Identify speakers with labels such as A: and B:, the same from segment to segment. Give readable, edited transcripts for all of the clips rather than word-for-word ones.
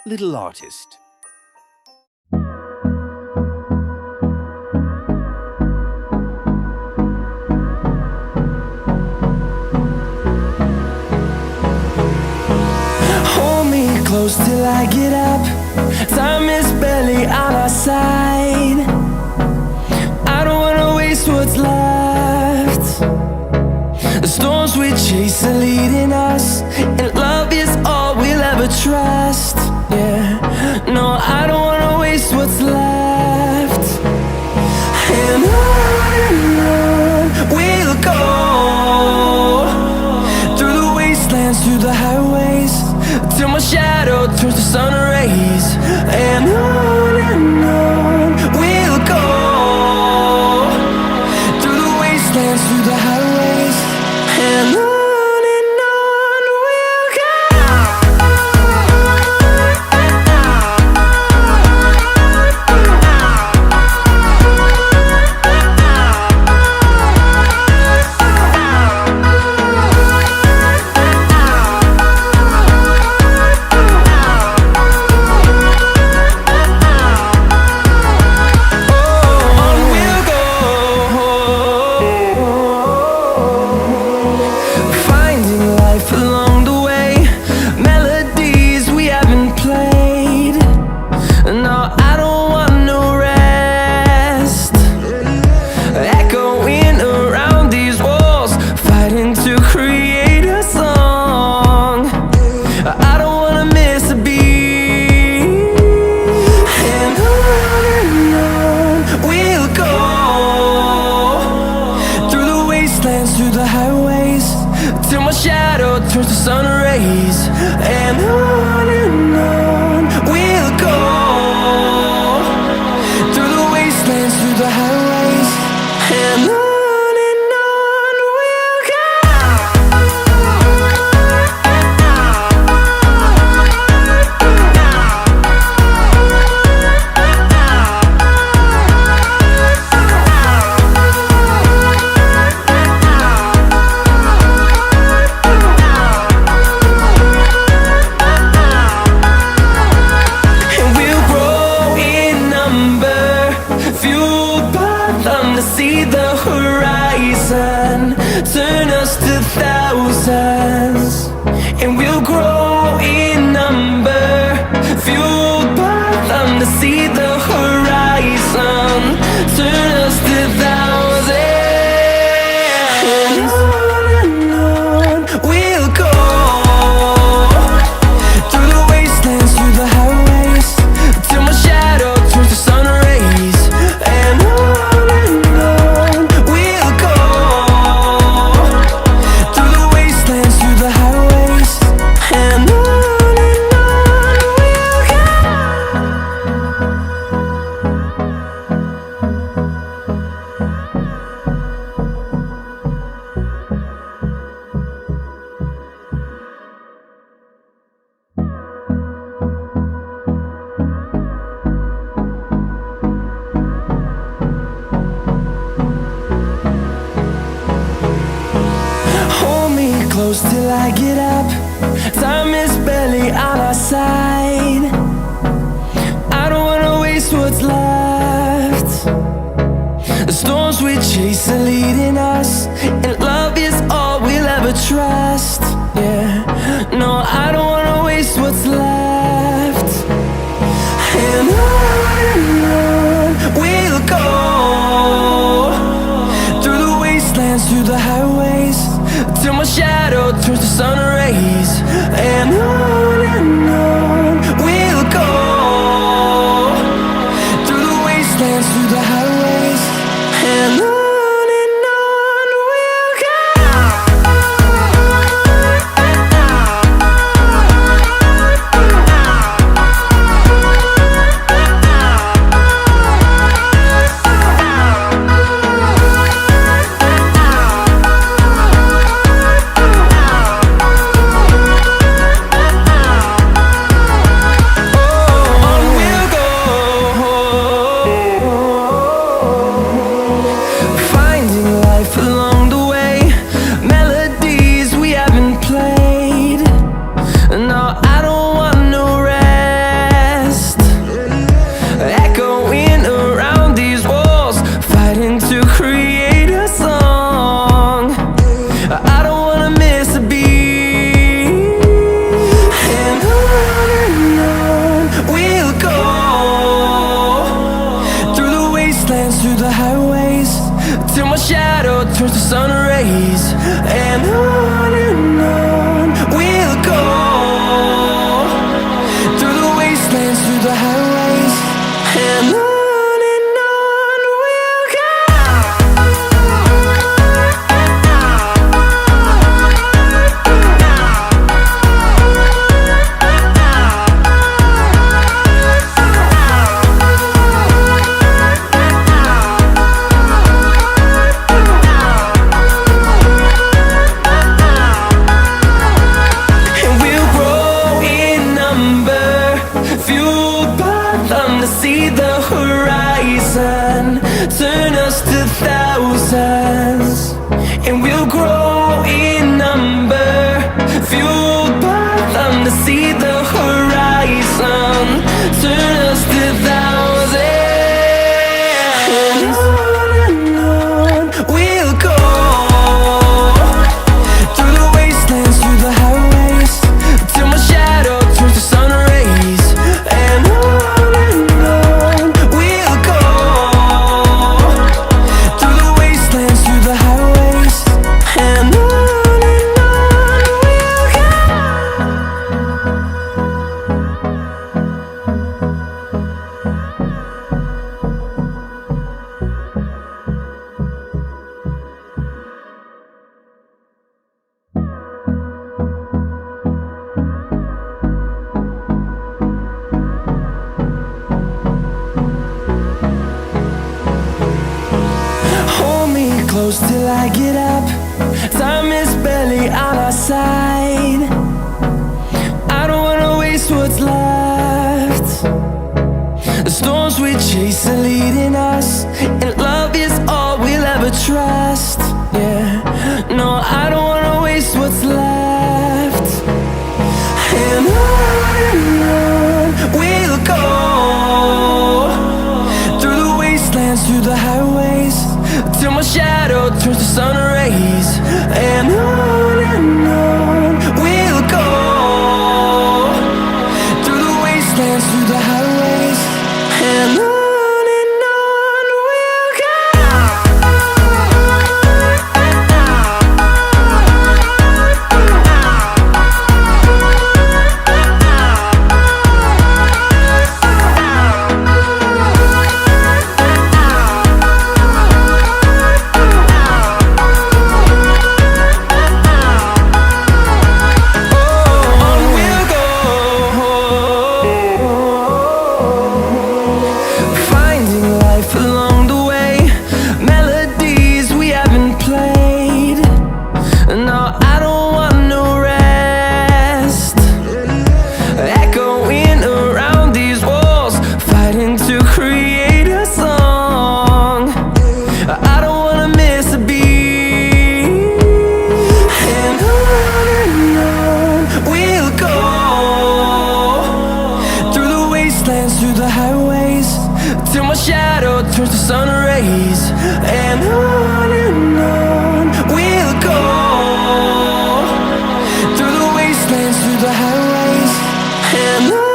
A: little artist.
B: Hold me close till I get up. Time is barely on our side. I don't wanna waste what's left. The storms we chase are leading us, and love is all we'll ever trust. Yeah, no, I don't wanna waste what's left. And on we'll go, through the wastelands, through the highways, till my shadow turns to sun rays. And on we'll go, through the wastelands, through the highways, and on we'll go. Through the highways, till my shadow turns to sun rays. And on we'll go, through the wastelands, through the highways, and on we'll go. See the horizon, turn us to thousands, and we'll grow in number, fueled by them. To see the horizon, turn us to thousands, and on we'll go, through the wastelands, through the highways, till my shadow turns to sun rays. And close till I get up. Time is barely on our side. I don't wanna waste what's left. The storms we chase are leading us, and love is all we'll ever trust. Yeah, no, I don't wanna waste what's left. And on we'll go, through the wastelands, through the highways, till my shadow turns to sun rays. And on we'll go, through the wastelands, through the highways, and on. close till I get up. Time is barely on our side. I don't wanna waste what's left. The storms we chase are leading us, and love is all we'll ever trust. Yeah, no, I don't wanna waste what's left. And on we'll go, through the wastelands, through the highways, till my shadow turns to sun rays. And on we'll go, through the wastelands, through the highways, and on. Through the highways, till my shadow turns to sun rays. And on we'll go, through the wastelands, through the highways, and on.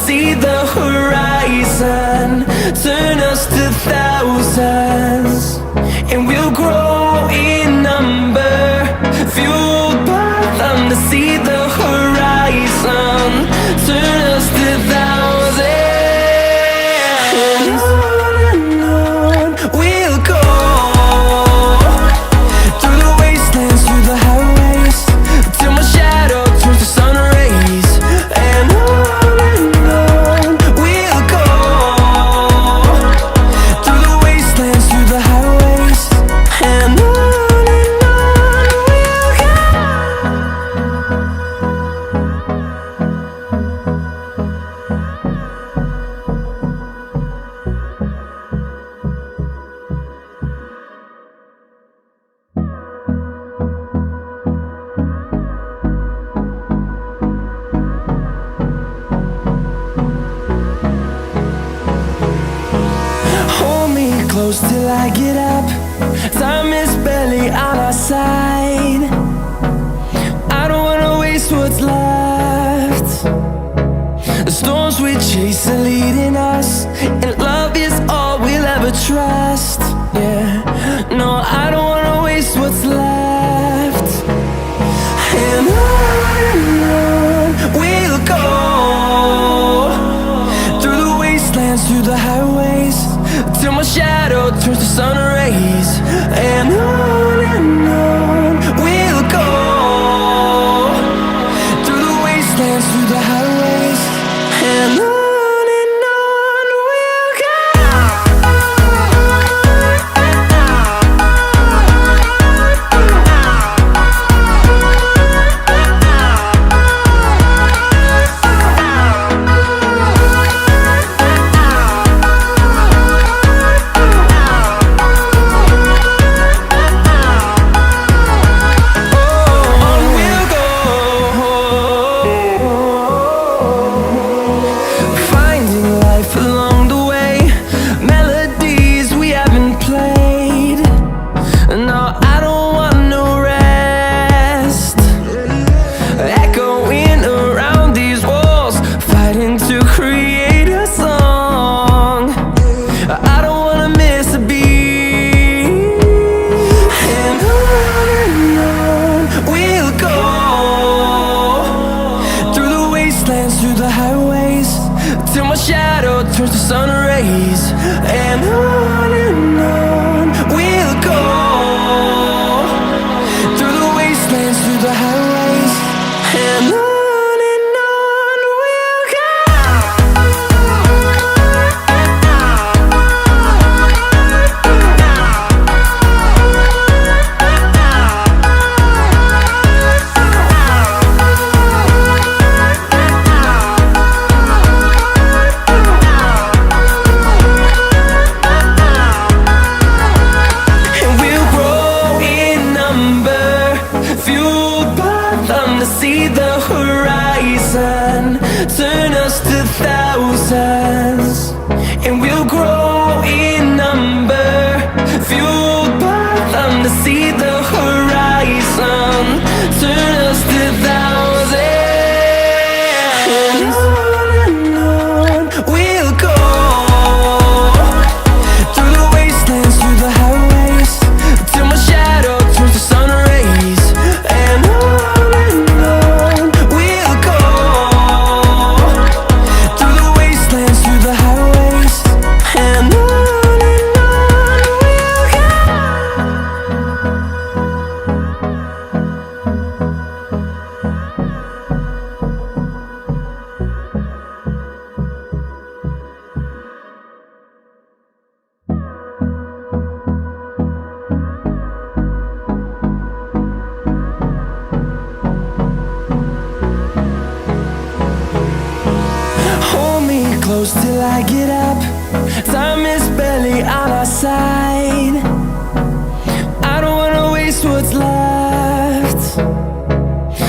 B: See the horizon turn us to thousands, and we'll grow in number, fueled by them. To see the horizon turn us to thousands, and on we'll go, through the wastelands, through the highways, till my shadow turns to sun rays. And close till I get up. Time is barely on our side. I don't wanna waste what's left. The storms we chase are leading us, and love is all we'll ever trust. Yeah, no, I don't wanna waste what's left. And on we'll go, through the wastelands, through the highways, till my shadow turns to sun rays. And on we'll go, through the wastelands, through the highways, and on. I don't wanna miss a beat. And on my shadow turns to sun rays. And on we'll go, through the wastelands, through the highways. And on we'll go. See the horizon turn us to thousands, and we'll grow in number, fueled by them to see the horizon turn us to thousands. And on we'll go, through the wastelands, through the highways, till my shadow turns to sun rays. And close till I get up. Time is barely on our side. I don't wanna waste what's left.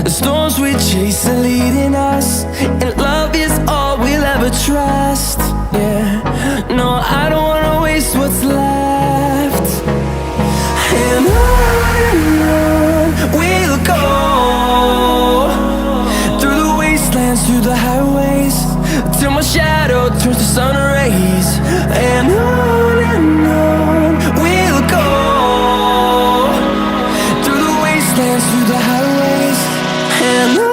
B: The storms we chase are leading us, and love is all we'll ever trust. Yeah, no, I don't wanna waste what's left. And on we'll go, through the wastelands, through the highways, till my shadow turns to sun rays. And on we'll go, through the wastelands, through the highways. And on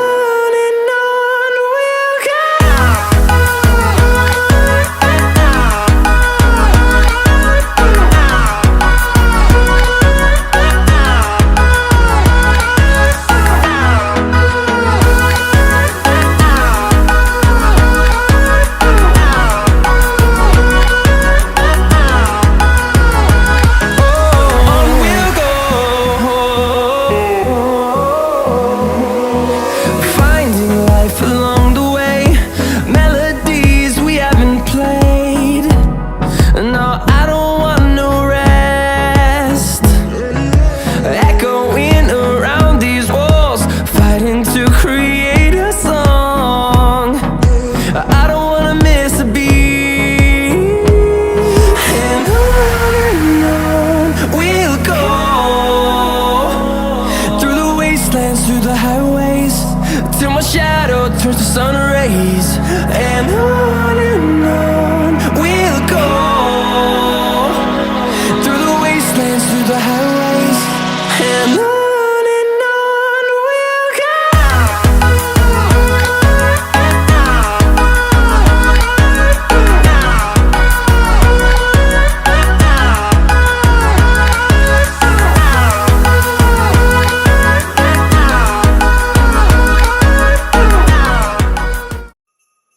B: we'll go. Through the highways, till my shadow turns to sun rays. And on we'll go, through the wastelands, through the highways. And on we'll go.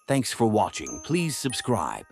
A: Thanks for watching. Please subscribe.